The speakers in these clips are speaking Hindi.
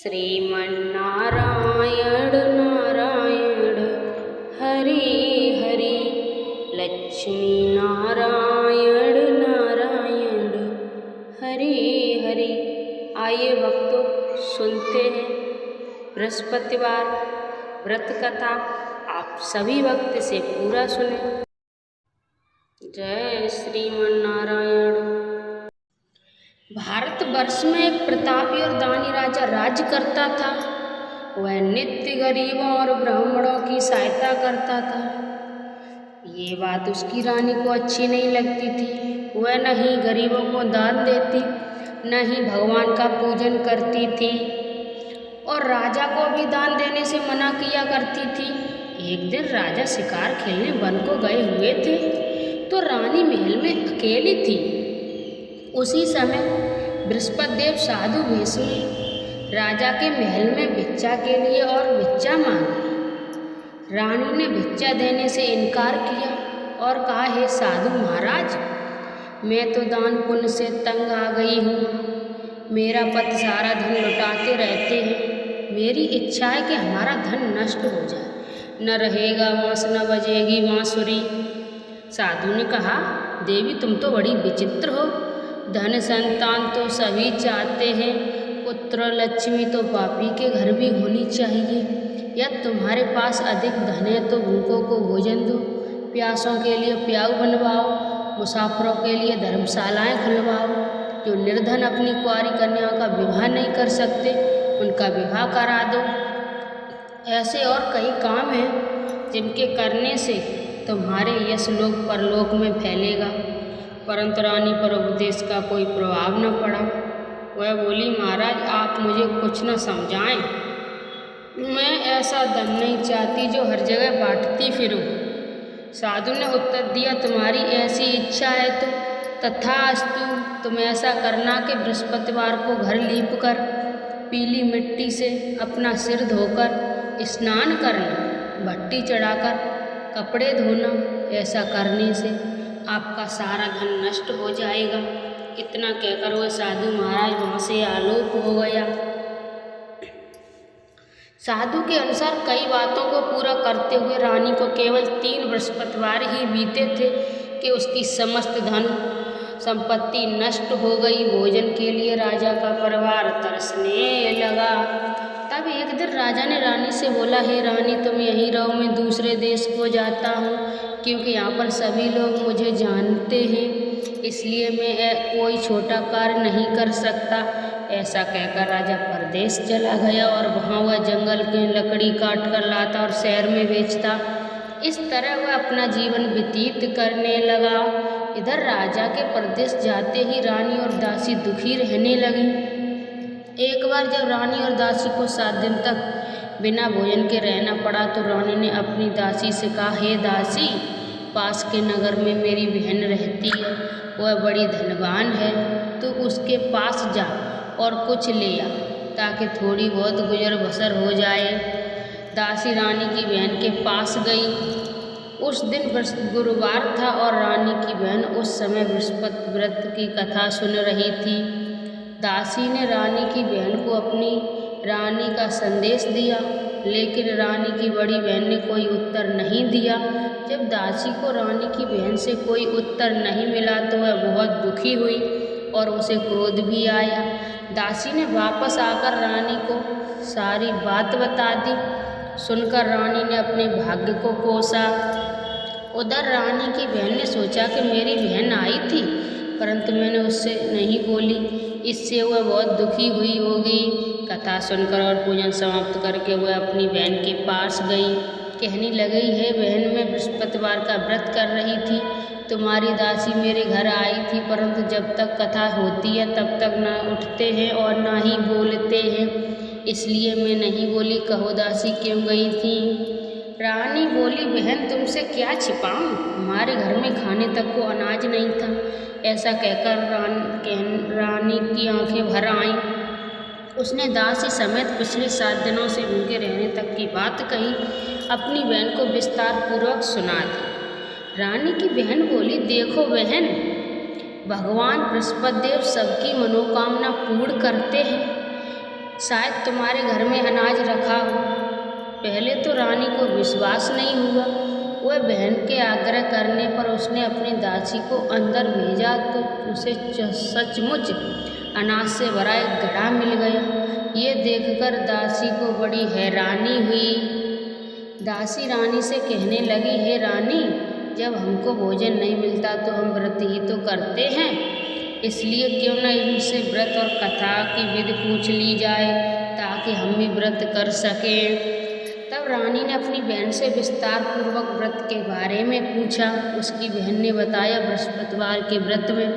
श्रीमन्नारायण नारायण हरि हरि, लक्ष्मी नारायण नारायण हरि हरि। आइए भक्तों, सुनते हैं बृहस्पतिवार व्रत कथा। आप सभी भक्त से पूरा सुने। जय श्रीमन्नारायण। भारतवर्ष में एक प्रतापी और दानी राजा राज्य करता था। वह नित्य गरीबों और ब्राह्मणों की सहायता करता था। ये बात उसकी रानी को अच्छी नहीं लगती थी। वह न ही गरीबों को दान देती, न ही भगवान का पूजन करती थी और राजा को भी दान देने से मना किया करती थी। एक दिन राजा शिकार खेलने वन को गए हुए थे तो रानी महल में अकेली थी। उसी समय बृहस्पति देव साधु वेश में राजा के महल में भिक्षा के लिए और भिक्षा मांगी। रानी ने भिक्षा देने से इनकार किया और कहा, हे साधु महाराज, मैं तो दान पुण्य से तंग आ गई हूँ। मेरा पति सारा धन लुटाते रहते हैं। मेरी इच्छा है कि हमारा धन नष्ट हो जाए। न रहेगा बाँस न बजेगी बाँसुरी। साधु ने कहा, देवी तुम तो बड़ी विचित्र हो। धन संतान तो सभी चाहते हैं, पुत्र लक्ष्मी तो पापी के घर भी होनी चाहिए। या तुम्हारे पास अधिक धन है तो भूखों को भोजन दो, प्यासों के लिए प्याऊ बनवाओ, मुसाफिरों के लिए धर्मशालाएं खुलवाओ। जो निर्धन अपनी कुंवारी कन्याओं का विवाह नहीं कर सकते उनका विवाह करा दो। ऐसे और कई काम हैं जिनके करने से तुम्हारे यश लोक परलोक में फैलेगा। परंतु रानी पर उपदेश का कोई प्रभाव न पड़ा। वह बोली, महाराज आप मुझे कुछ न समझाएं। मैं ऐसा धन नहीं चाहती जो हर जगह बांटती फिरूं। साधु ने उत्तर दिया, तुम्हारी ऐसी इच्छा है तो तथास्तु। तुम ऐसा करना कि बृहस्पतिवार को घर लीप कर पीली मिट्टी से अपना सिर धोकर स्नान करना, भट्टी चढ़ाकर कपड़े धोना। ऐसा करने से आपका सारा धन नष्ट हो जाएगा। इतना कहकर वह साधु महाराज वहाँ से आलोप हो गया। साधु के अनुसार कई बातों को पूरा करते हुए रानी को केवल 3 बृहस्पतिवार ही बीते थे कि उसकी समस्त धन संपत्ति नष्ट हो गई। भोजन के लिए राजा का परिवार तरसने लगा। तब एक दिन राजा ने रानी से बोला, हे रानी तुम यहीं रहो, मैं दूसरे देश को जाता हूँ क्योंकि यहाँ पर सभी लोग मुझे जानते हैं, इसलिए मैं कोई छोटा कार्य नहीं कर सकता। ऐसा कहकर राजा परदेश चला गया और वहाँ वह जंगल की लकड़ी काट कर लाता और शहर में बेचता। इस तरह वह अपना जीवन व्यतीत करने लगा। इधर राजा के परदेश जाते ही रानी और दासी दुखी रहने लगी। एक बार जब रानी और दासी को 7 दिन तक बिना भोजन के रहना पड़ा तो रानी ने अपनी दासी से कहा, हे दासी, पास के नगर में मेरी बहन रहती है, वह बड़ी धनवान है, तू उसके पास जा और कुछ ले आ ताकि थोड़ी बहुत गुजर बसर हो जाए। दासी रानी की बहन के पास गई। उस दिन गुरुवार था और रानी की बहन उस समय बृहस्पति व्रत की कथा सुन रही थी। दासी ने रानी की बहन को अपनी रानी का संदेश दिया, लेकिन रानी की बड़ी बहन ने कोई उत्तर नहीं दिया। जब दासी को रानी की बहन से कोई उत्तर नहीं मिला तो वह बहुत दुखी हुई और उसे क्रोध भी आया। दासी ने वापस आकर रानी को सारी बात बता दी। सुनकर रानी ने अपने भाग्य को कोसा। उधर रानी की बहन ने सोचा कि मेरी बहन आई थी परंतु मैंने उससे नहीं बोली, इससे वह बहुत दुखी हुई होगी। कथा सुनकर और पूजन समाप्त करके वह अपनी बहन के पास गई। कहने लगी, है बहन, मैं बृहस्पतिवार का व्रत कर रही थी। तुम्हारी दासी मेरे घर आई थी परंतु जब तक कथा होती है तब तक न उठते हैं और न ही बोलते हैं, इसलिए मैं नहीं बोली। कहो दासी क्यों गई थी? रानी बोली, बहन तुमसे क्या छिपाऊं, हमारे घर में खाने तक को अनाज नहीं था। ऐसा कहकर रानी की आंखें भर आईं। उसने दासी समेत पिछले 7 दिनों से भूखे रहने तक की बात कही, अपनी बहन को विस्तार पूर्वक सुना दी। रानी की बहन बोली, देखो बहन, भगवान बृहस्पति देव सबकी मनोकामना पूर्ण करते हैं। शायद तुम्हारे घर में अनाज रखा हो। पहले तो रानी को विश्वास नहीं हुआ। वह बहन के आग्रह करने पर उसने अपनी दासी को अंदर भेजा तो उसे सचमुच अनाज से भरा एक घड़ा मिल गया। ये देखकर दासी को बड़ी हैरानी हुई। दासी रानी से कहने लगी, हे रानी, जब हमको भोजन नहीं मिलता तो हम व्रत ही तो करते हैं, इसलिए क्यों न इनसे व्रत और कथा की विधि पूछ ली जाए ताकि हम भी व्रत कर सकें। तब रानी ने अपनी बहन से विस्तार पूर्वक व्रत के बारे में पूछा। उसकी बहन ने बताया, बृहस्पतिवार के व्रत में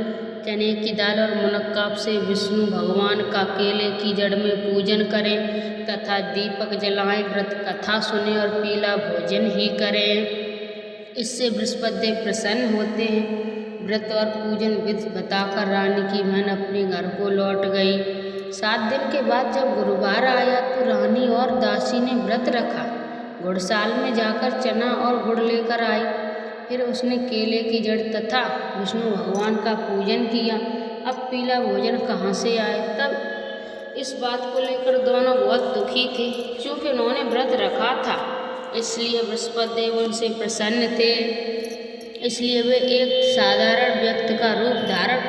चने की दाल और मुनक्काब से विष्णु भगवान का केले की जड़ में पूजन करें तथा दीपक जलाएं, व्रत कथा सुने और पीला भोजन ही करें। इससे बृहस्पति देव प्रसन्न होते हैं। व्रत और पूजन विधि बताकर रानी की बहन अपने घर को लौट गई। 7 दिन के बाद जब गुरुवार आया तो रानी और दासी ने व्रत रखा। गुड़साल में जाकर चना और गुड़ लेकर आई। फिर उसने केले की जड़ तथा विष्णु भगवान का पूजन किया। अब पीला भोजन कहाँ से आए? तब इस बात को लेकर दोनों बहुत दुखी थे। क्योंकि उन्होंने व्रत रखा था, इसलिए बृहस्पति देव उनसे प्रसन्न थे। इसलिए वे एक साधारण व्यक्ति का रूप धारण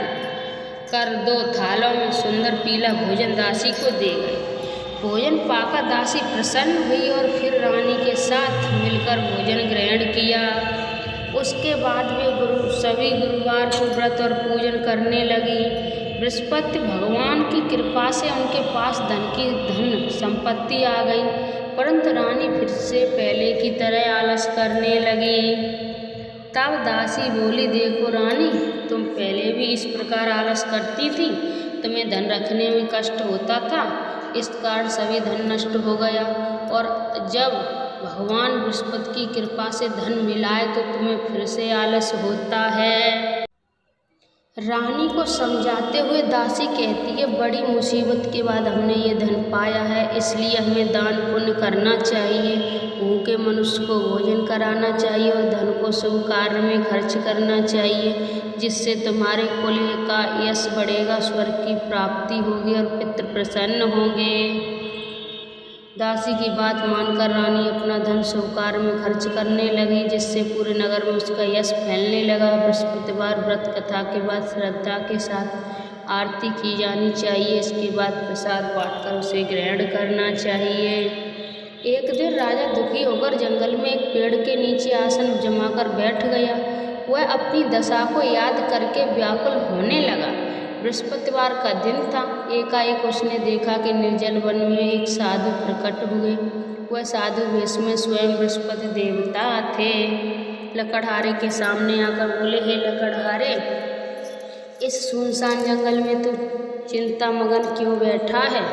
कर 2 थालों में सुंदर पीला भोजन दासी को दे गए। भोजन पाकर दासी प्रसन्न हुई और फिर रानी के साथ मिलकर भोजन ग्रहण किया। उसके बाद वे सभी गुरुवार को व्रत और पूजन करने लगी। बृहस्पति भगवान की कृपा से उनके पास धन संपत्ति आ गई, परंतु रानी फिर से पहले की तरह आलस करने लगी। तब दासी बोली, देखो रानी, तुम पहले भी इस प्रकार आलस करती थी, तुम्हें धन रखने में कष्ट होता था, इस कारण सभी धन नष्ट हो गया, और जब भगवान बृहस्पति की कृपा से धन मिलाए तो तुम्हें फिर से आलस होता है। रानी को समझाते हुए दासी कहती है, बड़ी मुसीबत के बाद हमने ये धन पाया है, इसलिए हमें दान पुण्य करना चाहिए, भूखे मनुष्य को भोजन कराना चाहिए और धन को शुभ कार्य में खर्च करना चाहिए, जिससे तुम्हारे कुल का यश बढ़ेगा, स्वर्ग की प्राप्ति होगी और पितृ प्रसन्न होंगे। दासी की बात मानकर रानी अपना धन शुभ कार्य में खर्च करने लगी, जिससे पूरे नगर में उसका यश फैलने लगा। बृहस्पतिवार व्रत कथा के बाद श्रद्धा के साथ आरती की जानी चाहिए। इसके बाद प्रसाद बांटकर उसे ग्रहण करना चाहिए। एक दिन राजा दुखी होकर जंगल में एक पेड़ के नीचे आसन जमाकर बैठ गया। वह अपनी दशा को याद करके व्याकुल होने लगा। बृहस्पतिवार का दिन था। एकाएक उसने देखा कि निर्जल वन में एक साधु प्रकट हुए। वह साधु वेश में स्वयं बृहस्पति देवता थे। लकड़हारे के सामने आकर बोले, हे लकड़हारे, इस सुनसान जंगल में तू चिंता मगन क्यों बैठा है?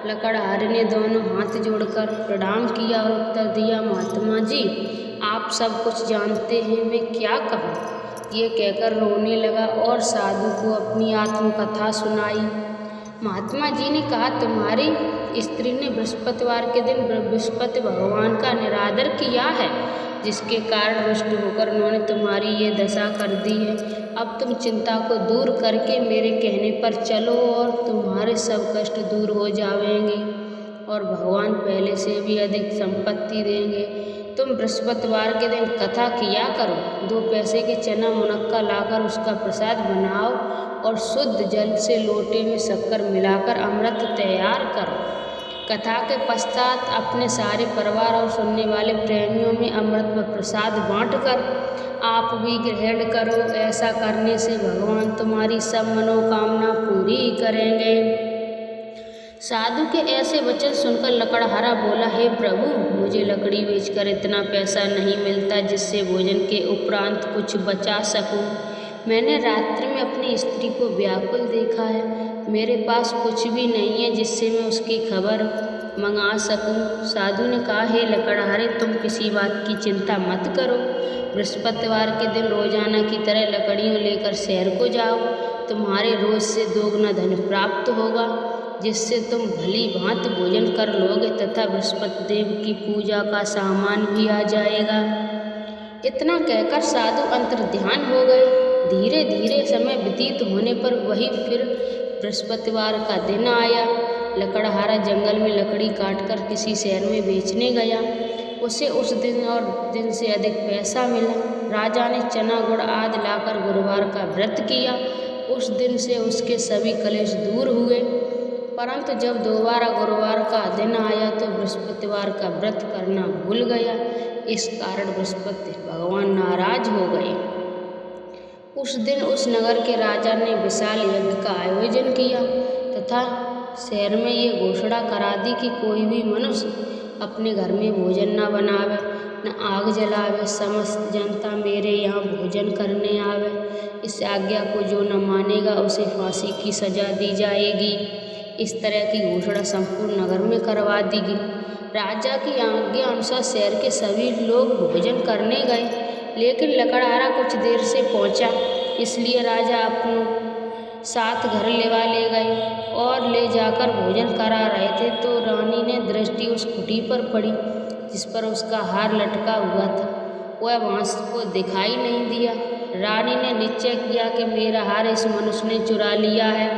लकड़हारे ने दोनों हाथ जोड़कर प्रणाम किया और उत्तर दिया, महात्मा जी, आप सब कुछ जानते हैं, मैं क्या कहूँ? ये कहकर रोने लगा और साधु को अपनी आत्मकथा सुनाई। महात्मा जी ने कहा, तुम्हारी स्त्री ने बृहस्पतिवार के दिन बृहस्पति भगवान का निरादर किया है, जिसके कारण रुष्ट होकर उन्होंने तुम्हारी ये दशा कर दी है। अब तुम चिंता को दूर करके मेरे कहने पर चलो और तुम्हारे सब कष्ट दूर हो जाएंगे और भगवान पहले से भी अधिक संपत्ति देंगे। तुम बृहस्पतिवार के दिन कथा किया करो। 2 पैसे के चना मुनक्का लाकर उसका प्रसाद बनाओ और शुद्ध जल से लोटे में शक्कर मिलाकर अमृत तैयार करो। कथा के पश्चात अपने सारे परिवार और सुनने वाले प्रेमियों में अमृत व प्रसाद बांटकर आप भी ग्रहण करो। ऐसा करने से भगवान तुम्हारी सब मनोकामना पूरी करेंगे। साधु के ऐसे वचन सुनकर लकड़हारा बोला, हे प्रभु, मुझे लकड़ी बेचकर इतना पैसा नहीं मिलता जिससे भोजन के उपरांत कुछ बचा सकूं। मैंने रात्रि में अपनी स्त्री को व्याकुल देखा है। मेरे पास कुछ भी नहीं है जिससे मैं उसकी खबर मंगा सकूं। साधु ने कहा, हे लकड़हारे, तुम किसी बात की चिंता मत करो। बृहस्पतिवार के दिन रोजाना की तरह लकड़ियों लेकर शहर को जाओ। तुम्हारे रोज से 2 गुना धन प्राप्त होगा, जिससे तुम भली भांति भोजन कर लोगे तथा बृहस्पति देव की पूजा का सामान भी आ जाएगा। इतना कहकर साधु अंतर्ध्यान हो गए। धीरे धीरे समय व्यतीत होने पर वही फिर बृहस्पतिवार का दिन आया। लकड़हारा जंगल में लकड़ी काटकर किसी शहर में बेचने गया। उसे उस दिन और दिन से अधिक पैसा मिला। राजा ने चना गुड़ आदि लाकर गुरुवार का व्रत किया। उस दिन से उसके सभी कलेश दूर हुए। परंतु जब दोबारा गुरुवार का दिन आया तो बृहस्पतिवार का व्रत करना भूल गया। इस कारण बृहस्पति भगवान नाराज हो गए। उस दिन उस नगर के राजा ने विशाल यज्ञ का आयोजन किया तथा शहर में ये घोषणा करा दी कि कोई भी मनुष्य अपने घर में भोजन न बनावे, न आग जलावे। समस्त जनता मेरे यहाँ भोजन करने आवे। इस आज्ञा को जो न मानेगा उसे फांसी की सजा दी जाएगी। इस तरह की घोषणा संपूर्ण नगर में करवा दी गई। राजा की आज्ञा अनुसार शहर के सभी लोग भोजन करने गए, लेकिन लकड़हारा कुछ देर से पहुंचा। इसलिए राजा अपने साथ घर ले गए और ले जाकर भोजन करा रहे थे तो रानी ने दृष्टि उस खुटी पर पड़ी जिस पर उसका हार लटका हुआ था। वह वहाँ को दिखाई नहीं दिया। रानी ने निश्चय किया कि मेरा हार इस मनुष्य ने चुरा लिया है।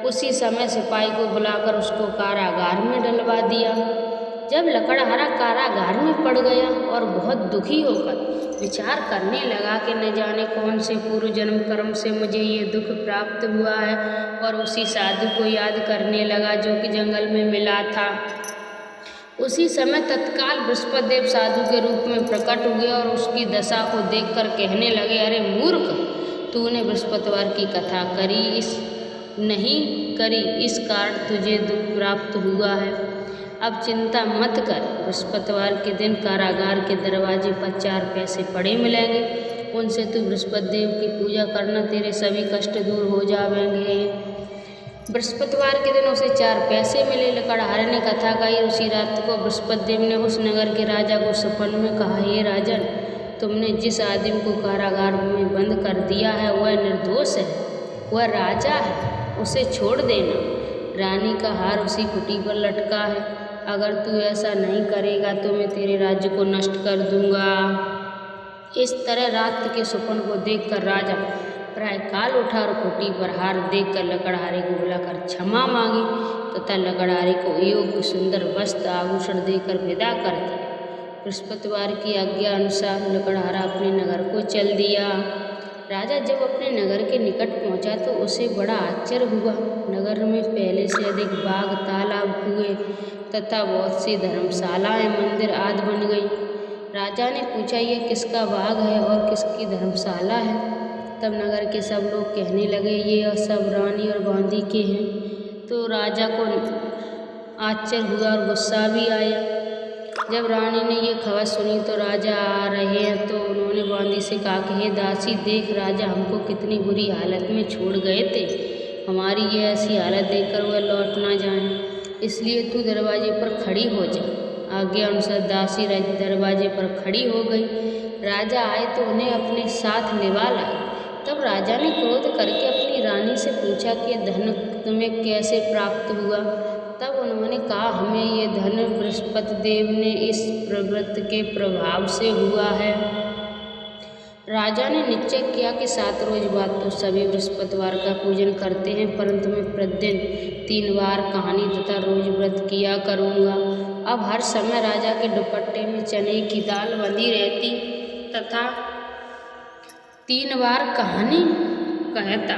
उसी समय सिपाही को बुलाकर उसको कारागार में डलवा दिया। जब लकड़हारा कारागार में पड़ गया और बहुत दुखी होकर विचार करने लगा कि न जाने कौन से पूर्व जन्म कर्म से मुझे ये दुख प्राप्त हुआ है, और उसी साधु को याद करने लगा जो कि जंगल में मिला था। उसी समय तत्काल बृहस्पति देव साधु के रूप में प्रकट हुए और उसकी दशा को देखकर कहने लगे, अरे मूर्ख, तूने बृहस्पतिवार की कथा नहीं करी, इस कारण तुझे दुख प्राप्त हुआ है। अब चिंता मत कर। बृहस्पतिवार के दिन कारागार के दरवाजे पर 4 पैसे पड़े मिलेंगे। उनसे तू बृहस्पति देव की पूजा करना, तेरे सभी कष्ट दूर हो जाएंगे। बृहस्पतिवार के दिन उसे 4 पैसे मिले। लकड़हारे ने कथा कही। उसी रात को बृहस्पति देव ने उस नगर के राजा को सपन में कहा, हे राजन, तुमने जिस आदमी को कारागार में बंद कर दिया है वह निर्दोष है, वह राजा है, उसे छोड़ देना। रानी का हार उसी कुटी पर लटका है। अगर तू ऐसा नहीं करेगा तो मैं तेरे राज्य को नष्ट कर दूंगा। इस तरह रात के स्वप्न को देखकर राजा प्रायःकाल उठा और कुटी पर हार देखकर लकड़हारे को बुलाकर क्षमा मांगी तथा लकड़हारे को योग्य सुंदर वस्त्र आभूषण देकर विदा कर दिया। बृहस्पतिवार की आज्ञा अनुसार लकड़हारा अपने नगर को चल दिया। राजा जब अपने नगर के निकट पहुंचा तो उसे बड़ा आश्चर्य हुआ। नगर में पहले से अधिक बाग, तालाब, कुएं तथा बहुत सी धर्मशालाएं, मंदिर आदि बन गई। राजा ने पूछा, ये किसका बाग है और किसकी धर्मशाला है? तब नगर के सब लोग कहने लगे, ये सब रानी और बांदी के हैं। तो राजा को आश्चर्य हुआ और गुस्सा भी आया। जब रानी ने ये खबर सुनी तो राजा आ रहे हैं तो उन्होंने बांदी से कहा कि हे दासी, देख राजा हमको कितनी बुरी हालत में छोड़ गए थे। हमारी ये ऐसी हालत देखकर वह लौट ना जाएं, इसलिए तू दरवाजे पर खड़ी हो जा। आज्ञा अनुसार दासी दरवाजे पर खड़ी हो गई। राजा आए तो उन्हें अपने साथ लिवा लाए। तब राजा ने क्रोध करके अपनी रानी से पूछा कि धन तुम्हें कैसे प्राप्त हुआ? तब उन्होंने कहा, हमें ये धन बृहस्पति देव ने इस प्रवृत्ति के प्रभाव से हुआ है। राजा ने निश्चय किया कि 7 रोज बाद तो सभी बृहस्पतिवार का पूजन करते हैं, परंतु मैं प्रतिदिन 3 बार कहानी तथा रोज व्रत किया करूँगा। अब हर समय राजा के दुपट्टे में चने की दाल बंधी रहती तथा 3 बार कहानी कहता।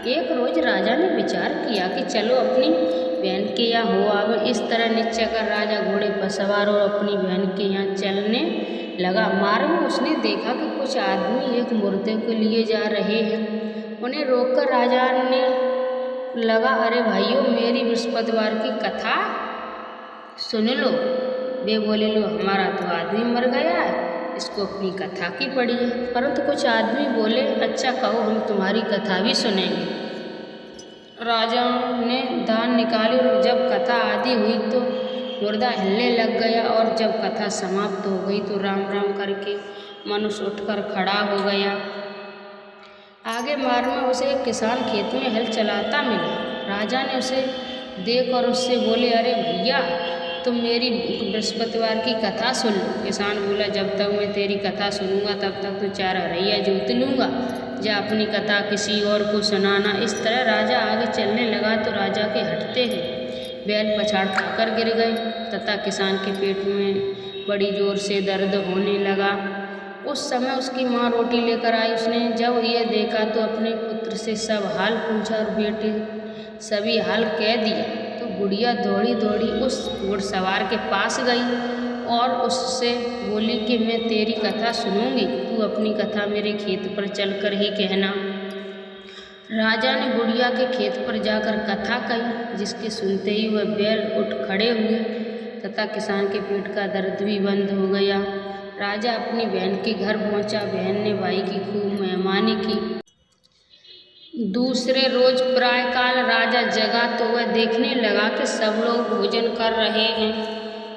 एक रोज राजा ने विचार किया कि चलो अपनी बहन के यहाँ हो आवे। इस तरह निश्चय कर राजा घोड़े पर सवार और अपनी बहन के यहाँ चलने लगा। मार्ग में उसने देखा कि कुछ आदमी एक मुर्दे को लिए जा रहे हैं। उन्हें रोककर राजा ने लगा, अरे भाइयों, मेरी बृहस्पतिवार की कथा सुन लो। वे बोले, लो, हमारा तो आदमी मर गया है, इसको अपनी कथा की पड़ी है। परंतु कुछ आदमी बोले, अच्छा कहो, हम तुम्हारी कथा भी सुनेंगे। राजा ने दान निकाली और जब कथा आदि हुई तो मुर्दा हिलने लग गया, और जब कथा समाप्त हो गई तो राम राम करके मनुष्य उठकर खड़ा हो गया। आगे मार्ग में उसे एक किसान खेत में हल चलाता मिला। राजा ने उसे देख और उससे बोले, अरे भैया, तुम मेरी बृहस्पतिवार की कथा सुन लो। किसान बोला, जब तक मैं तेरी कथा सुनूंगा तब तक तो 4 हरैया जोत लूँगा, जा अपनी कथा किसी और को सुनाना। इस तरह राजा आगे चलने लगा तो राजा के हटते हैं बैल पछाड़ खाकर गिर गए तथा किसान के पेट में बड़ी जोर से दर्द होने लगा। उस समय उसकी माँ रोटी लेकर आई। उसने जब यह देखा तो अपने पुत्र से सब हाल पूछा और बेटे सभी हाल कह दिए। तो गुड़िया दौड़ी दौड़ी उस घुड़सवार के पास गई और उससे बोली कि मैं तेरी कथा सुनूंगी, तू अपनी कथा मेरे खेत पर चलकर ही कहना। राजा ने गुड़िया के खेत पर जाकर कथा कही, जिसके सुनते ही वह बैल उठ खड़े हुए तथा किसान के पेट का दर्द भी बंद हो गया। राजा अपनी बहन के घर पहुंचा। बहन ने भाई की खूब मेहमानी की। दूसरे रोज प्रातःकाल राजा जगा तो वह देखने लगा कि सब लोग भोजन कर रहे हैं।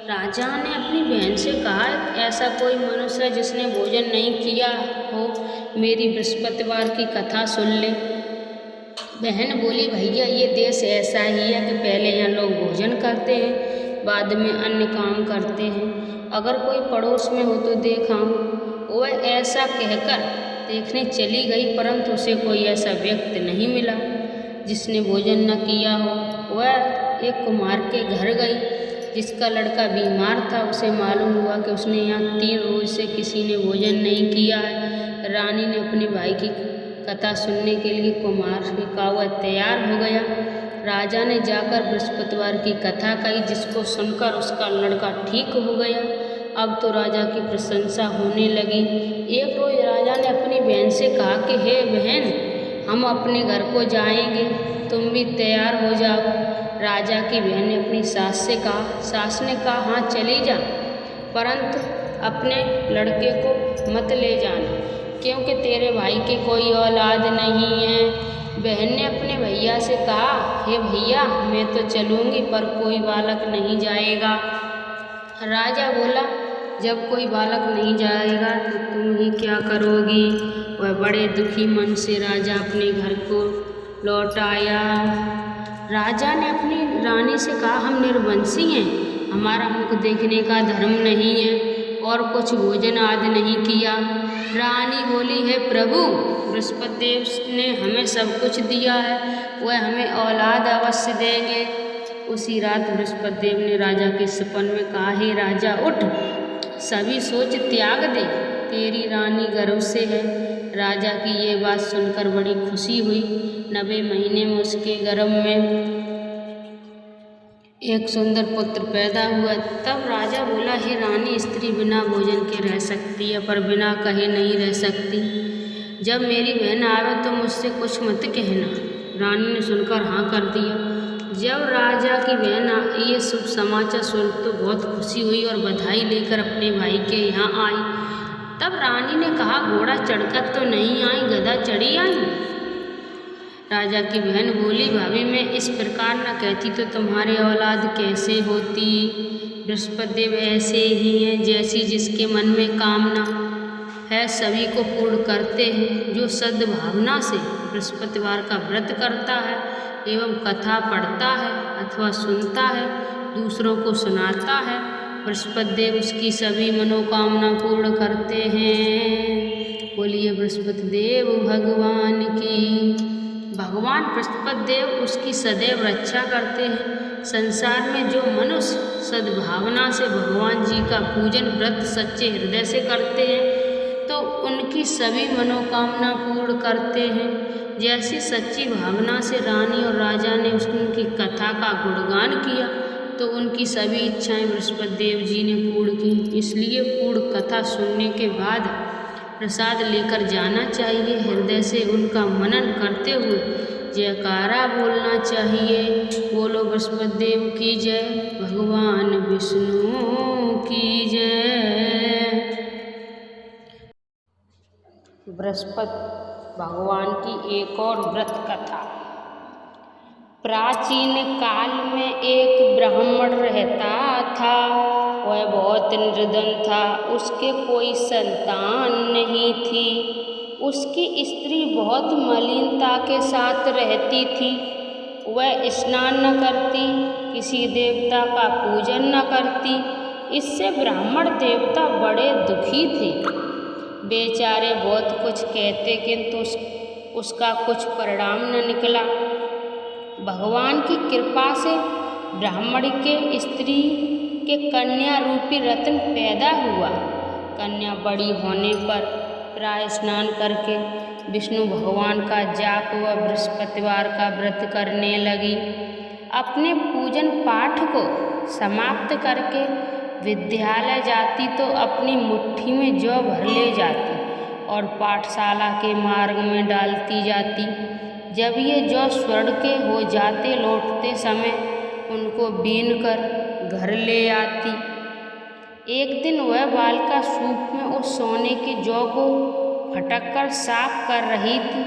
राजा ने अपनी बहन से कहा, ऐसा कोई मनुष्य जिसने भोजन नहीं किया हो, मेरी बृहस्पतिवार की कथा सुन ले। बहन बोली, भैया ये देश ऐसा ही है कि पहले यहाँ लोग भोजन करते हैं, बाद में अन्य काम करते हैं। अगर कोई पड़ोस में हो तो देखा। वह ऐसा कहकर देखने चली गई, परंतु उसे कोई ऐसा व्यक्ति नहीं मिला जिसने भोजन न किया हो। वह एक कुम्हार के घर गई जिसका लड़का बीमार था। उसे मालूम हुआ कि उसने यहाँ 3 रोज से किसी ने भोजन नहीं किया है। रानी ने अपने भाई की कथा सुनने के लिए कुम्हार के कहा वह तैयार हो गया। राजा ने जाकर बृहस्पतिवार की कथा कही, जिसको सुनकर उसका लड़का ठीक हो गया। अब तो राजा की प्रशंसा होने लगी। एक रोज राजा ने अपनी बहन से कहा कि हे बहन, हम अपने घर को जाएंगे, तुम भी तैयार हो जाओ। राजा की बहन ने अपनी सास से कहा। सास ने कहा, हाँ चली जा, परंतु अपने लड़के को मत ले जाना, क्योंकि तेरे भाई के कोई औलाद नहीं है। बहन ने अपने भैया से कहा, हे भैया, मैं तो चलूँगी पर कोई बालक नहीं जाएगा। राजा बोला, जब कोई बालक नहीं जाएगा तो तुम ही क्या करोगी। वह बड़े दुखी मन से राजा अपने घर को लौट आया। राजा ने अपनी रानी से कहा, हम निर्वंशी हैं, हमारा मुख देखने का धर्म नहीं है और कुछ भोजन आदि नहीं किया। रानी बोली, है प्रभु, बृहस्पति देव ने हमें सब कुछ दिया है, वह हमें औलाद अवश्य देंगे। उसी रात बृहस्पति देव ने राजा के सपन में कहा, हे राजा उठ, सभी सोच त्याग दे, तेरी रानी गर्भ से है। राजा की ये बात सुनकर बड़ी खुशी हुई। 90 महीने में उसके गर्भ में एक सुंदर पुत्र पैदा हुआ। तब राजा बोला, हे रानी, स्त्री बिना भोजन के रह सकती है पर बिना कहे नहीं रह सकती। जब मेरी बहन आवे तो मुझसे कुछ मत कहना। रानी ने सुनकर हाँ कर दिया। जब राजा की बहन ये शुभ समाचार सुन तो बहुत खुशी हुई और बधाई लेकर अपने भाई के यहाँ आई। तब रानी ने कहा, घोड़ा चढ़कर तो नहीं आई, गधा चढ़ी आई। राजा की बहन बोली, भाभी, मैं इस प्रकार न कहती तो तुम्हारी औलाद कैसे होती। बृहस्पति देव ऐसे ही हैं, जैसी जिसके मन में कामना है सभी को पूर्ण करते हैं। जो सद्भावना से बृहस्पतिवार का व्रत करता है एवं कथा पढ़ता है अथवा सुनता है, दूसरों को सुनाता है, बृहस्पति देव उसकी सभी मनोकामना पूर्ण करते हैं। बोलिए बृहस्पति देव भगवान की। भगवान बृहस्पति देव उसकी सदैव रक्षा करते हैं। संसार में जो मनुष्य सद्भावना से भगवान जी का पूजन व्रत सच्चे हृदय से करते हैं तो उनकी सभी मनोकामना पूर्ण करते हैं। जैसी सच्ची भावना से रानी और राजा ने उनकी कथा का गुणगान किया तो उनकी सभी इच्छाएं बृहस्पति देव जी ने पूर्ण की। इसलिए पूर्ण कथा सुनने के बाद प्रसाद लेकर जाना चाहिए। हृदय से उनका मनन करते हुए जयकारा बोलना चाहिए। बोलो बृहस्पति देव की जय, भगवान विष्णु की जय। बृहस्पति भगवान की एक और व्रत कथा। प्राचीन काल में एक ब्राह्मण रहता था। वह बहुत निर्धन था, उसके कोई संतान नहीं थी। उसकी स्त्री बहुत मलिनता के साथ रहती थी। वह स्नान न करती, किसी देवता का पूजन न करती। इससे ब्राह्मण देवता बड़े दुखी थे। बेचारे बहुत कुछ कहते किंतु उसका कुछ परिणाम न निकला। भगवान की कृपा से ब्राह्मण के स्त्री के कन्या रूपी रत्न पैदा हुआ। कन्या बड़ी होने पर प्राय स्नान करके विष्णु भगवान का जाप व बृहस्पतिवार का व्रत करने लगी। अपने पूजन पाठ को समाप्त करके विद्यालय जाती तो अपनी मुट्ठी में जौ भर ले जाती और पाठशाला के मार्ग में डालती जाती। जब ये जौ स्वर्ण के हो जाते लौटते समय उनको बीन कर घर ले आती। एक दिन वह बालिका सूप में उस सोने के जौ को फटक कर साफ कर रही थी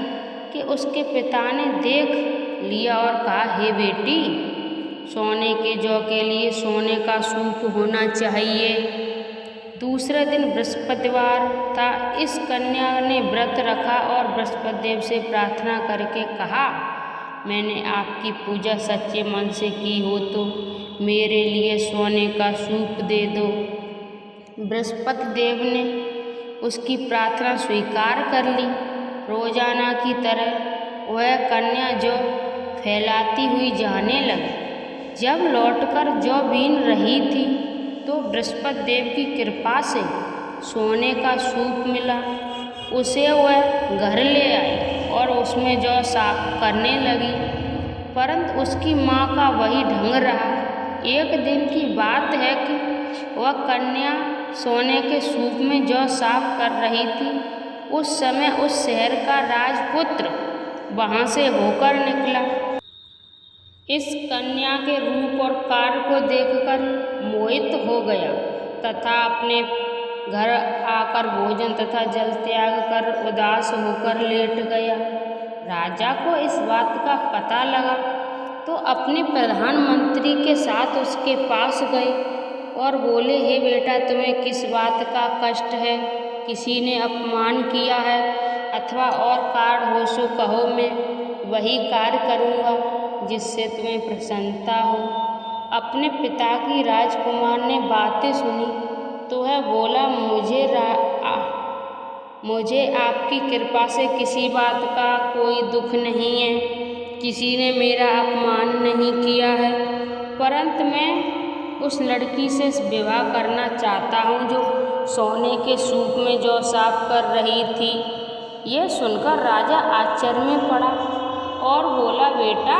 कि उसके पिता ने देख लिया और कहा, हे बेटी, सोने के जौ के लिए सोने का सूप होना चाहिए। दूसरे दिन बृहस्पतिवार था। इस कन्या ने व्रत रखा और बृहस्पति देव से प्रार्थना करके कहा, मैंने आपकी पूजा सच्चे मन से की हो तो मेरे लिए सोने का सूप दे दो। बृहस्पति देव ने उसकी प्रार्थना स्वीकार कर ली। रोजाना की तरह वह कन्या जौ फैलाती हुई जाने लगी। जब लौटकर जौ बीन रही थी तो बृहस्पति देव की कृपा से सोने का सूप मिला। उसे वह घर ले आई और उसमें जौ साफ करने लगी, परंतु उसकी माँ का वही ढंग रहा। एक दिन की बात है कि वह कन्या सोने के सूप में जौ साफ कर रही थी। उस समय उस शहर का राजपुत्र वहाँ से होकर निकला। इस कन्या के रूप और कार्य को देखकर मोहित हो गया तथा अपने घर आकर भोजन तथा जल त्याग कर उदास होकर लेट गया। राजा को इस बात का पता लगा तो अपने प्रधानमंत्री के साथ उसके पास गए और बोले, हे बेटा, तुम्हें किस बात का कष्ट है? किसी ने अपमान किया है अथवा और कार्य हो सो कहो, मैं वही कार्य करूँगा जिससे तुम्हें प्रसन्नता हो। अपने पिता की राजकुमार ने बातें सुनी तो वह बोला, मुझे आपकी कृपा से किसी बात का कोई दुख नहीं है, किसी ने मेरा अपमान नहीं किया है, परंतु मैं उस लड़की से विवाह करना चाहता हूँ जो सोने के सूप में जौ साफ कर रही थी। यह सुनकर राजा आश्चर्य में पड़ा और बोला, बेटा,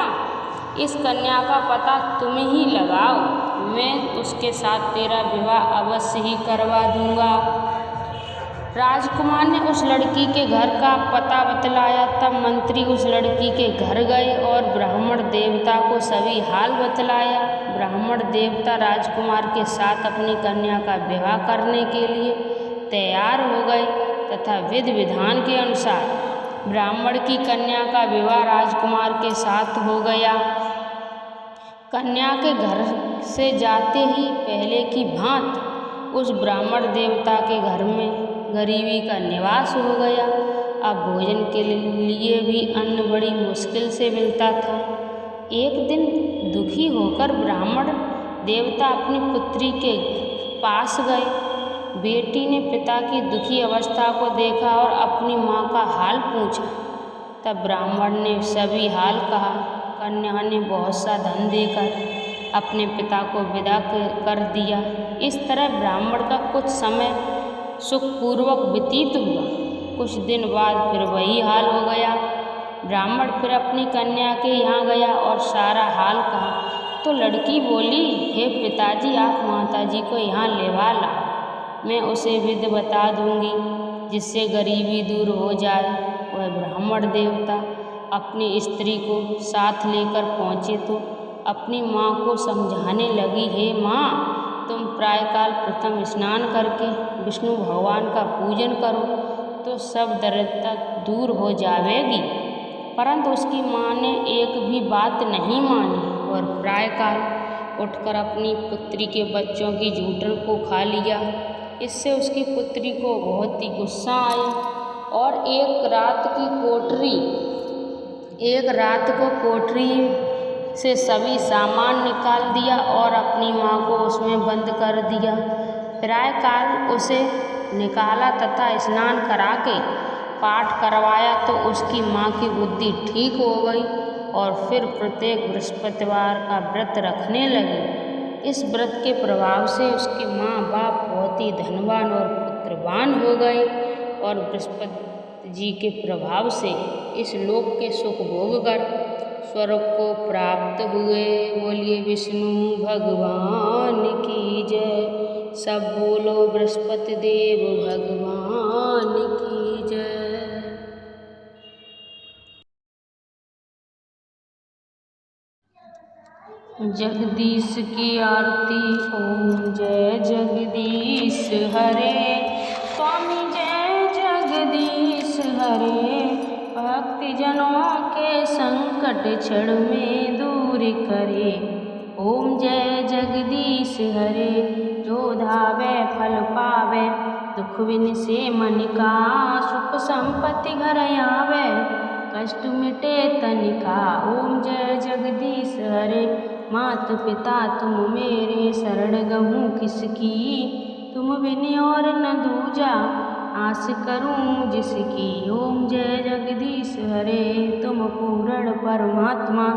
इस कन्या का पता तुम ही लगाओ, मैं उसके साथ तेरा विवाह अवश्य ही करवा दूंगा। राजकुमार ने उस लड़की के घर का पता बतलाया। तब मंत्री उस लड़की के घर गए और ब्राह्मण देवता को सभी हाल बतलाया। ब्राह्मण देवता राजकुमार के साथ अपनी कन्या का विवाह करने के लिए तैयार हो गए तथा विधि विधान के अनुसार ब्राह्मण की कन्या का विवाह राजकुमार के साथ हो गया। कन्या के घर से जाते ही पहले की भांति उस ब्राह्मण देवता के घर में गरीबी का निवास हो गया। अब भोजन के लिए भी अन्न बड़ी मुश्किल से मिलता था। एक दिन दुखी होकर ब्राह्मण देवता अपनी पुत्री के पास गए। बेटी ने पिता की दुखी अवस्था को देखा और अपनी माँ का हाल पूछा। तब ब्राह्मण ने सभी हाल कहा। कन्या ने बहुत सा धन देकर अपने पिता को विदा कर दिया। इस तरह ब्राह्मण का कुछ समय सुखपूर्वक व्यतीत हुआ। कुछ दिन बाद फिर वही हाल हो गया। ब्राह्मण फिर अपनी कन्या के यहाँ गया और सारा हाल कहा तो लड़की बोली, हे पिताजी, आप माताजी को यहाँ लेवा लाओ, मैं उसे विधि बता दूंगी जिससे गरीबी दूर हो जाए। वह ब्राह्मण देवता अपनी स्त्री को साथ लेकर पहुँचे तो अपनी माँ को समझाने लगी, हे माँ, तुम प्रायःकाल प्रथम स्नान करके विष्णु भगवान का पूजन करो तो सब दरिद्रता दूर हो जाएगी। परंतु उसकी माँ ने एक भी बात नहीं मानी और प्रायःकाल उठकर अपनी पुत्री के बच्चों की जूठन को खा लिया। इससे उसकी पुत्री को बहुत ही गुस्सा आया और एक रात को कोठरी से सभी सामान निकाल दिया और अपनी माँ को उसमें बंद कर दिया। प्रायःकाल उसे निकाला तथा स्नान करा के पाठ करवाया तो उसकी माँ की बुद्धि ठीक हो गई और फिर प्रत्येक बृहस्पतिवार का व्रत रखने लगी। इस व्रत के प्रभाव से उसके माँ बाप बहुत ही धनवान और पुत्रवान हो गए और बृहस्पति जी के प्रभाव से इस लोक के सुख भोग कर स्वर्ग को प्राप्त हुए। बोलिए विष्णु भगवान की जय। सब बोलो बृहस्पति देव भगवान की जय। जगदीश की आरती। ओम जय जगदीश हरे। स्वामी जय जगदीश हरे। भक्तजनों के संकट क्षण में दूर करे। ओम जय जगदीश हरे। जो धावे फल पावे, दुख बिन से मन का, सुख संपत्ति घर आवे, कष्ट मिटे तनिका। ओम जय जगदीश हरे। मात पिता तुम मेरे, शरण गहूँ किसकी, तुम बिन और न दूजा, आस करूँ जिसकी। ओम जय जगदीश हरे। तुम पूर्ण परमात्मा,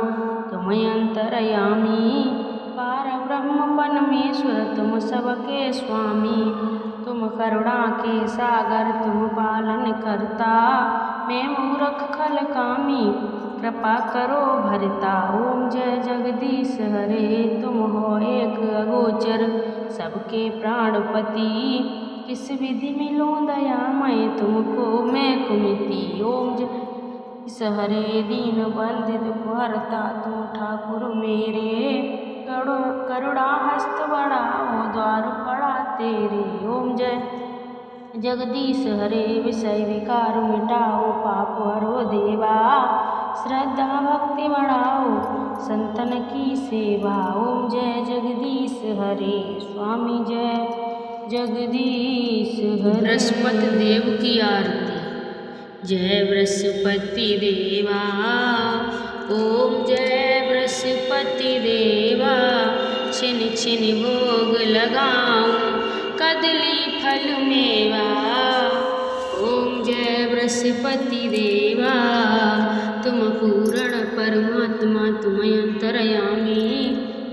तुम अंतर्यामी, पार ब्रह्म परमेश्वर, तुम सबके स्वामी। तुम करुणा के सागर, तुम पालन करता, मैं मूर्ख खल कामी, कृपा करो भरता। ओम जय जगदीश हरे। तुम हो एक अगोचर, सबके प्राणपति, किस विधि मिलूं दयामय, तुमको मैं कुमिति। ओम जय हरे। दीन बंधु दुख हरता, तुम ठाकुर मेरे, करुणा हस्त बढ़ाओ, द्वार पड़ा तेरे। ओम जय जगदीश हरे। विषय विकार मिटाओ, पाप हरो देवा, श्रद्धा भक्ति बढ़ाओ, संतन की सेवा। ओम जय जगदीश हरे। स्वामी जय जगदीश हरे। बृहस्पति देव की आरती। जय बृहस्पति देवा। ओम जय बृहस्पति देवा। छिन छिन भोग लगाऊं, कदली फल मेवा। ओम जय बृहस्पति देवा। तुम पूर्ण परमात्मा, तुम अंतर्यामी,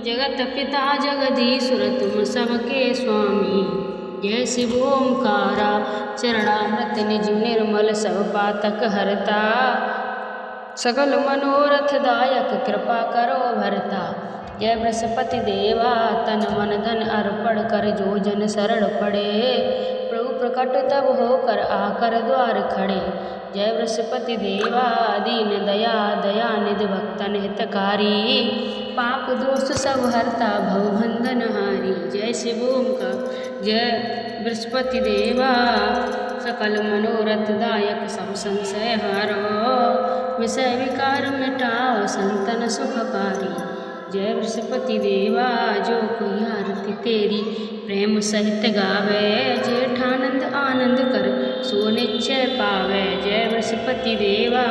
जगत पिता जगदीश्वर, तुम सबके स्वामी। जय शिव ओंकारा, चरणामृत निज निर्मल, सब पातक हरता, सकल मनोरथ दायक, कृपा करो भरता। जय बृहस्पति देवा। तन मन धन अर्पण कर, जो जन शरण पड़े, प्रभु प्रकट तब होकर आकर द्वार खड़े। जय बृहस्पति देवा। दीन दया दयानिधि, भक्तन हितकारी, पाप दोष सब हरता, भवबंधन हारी। जय शिव ओंकार। जय बृहस्पति देवा। सकल मनोरथ दायक, सब संशय हारो, विषय विकार मिटाओ, संतन सुखकारी। जय बृहस्पति देवा। जो कोई आरती तेरी प्रेम सहित गावे, जेठानंद आनंद कर, सो निश्चय पावे। जय बृहस्पति देवा।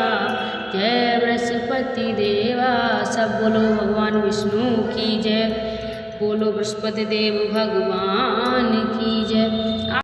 जय बृहस्पति देवा। सब बोलो भगवान विष्णु की जय। बोलो बृहस्पति देव भगवान की जय।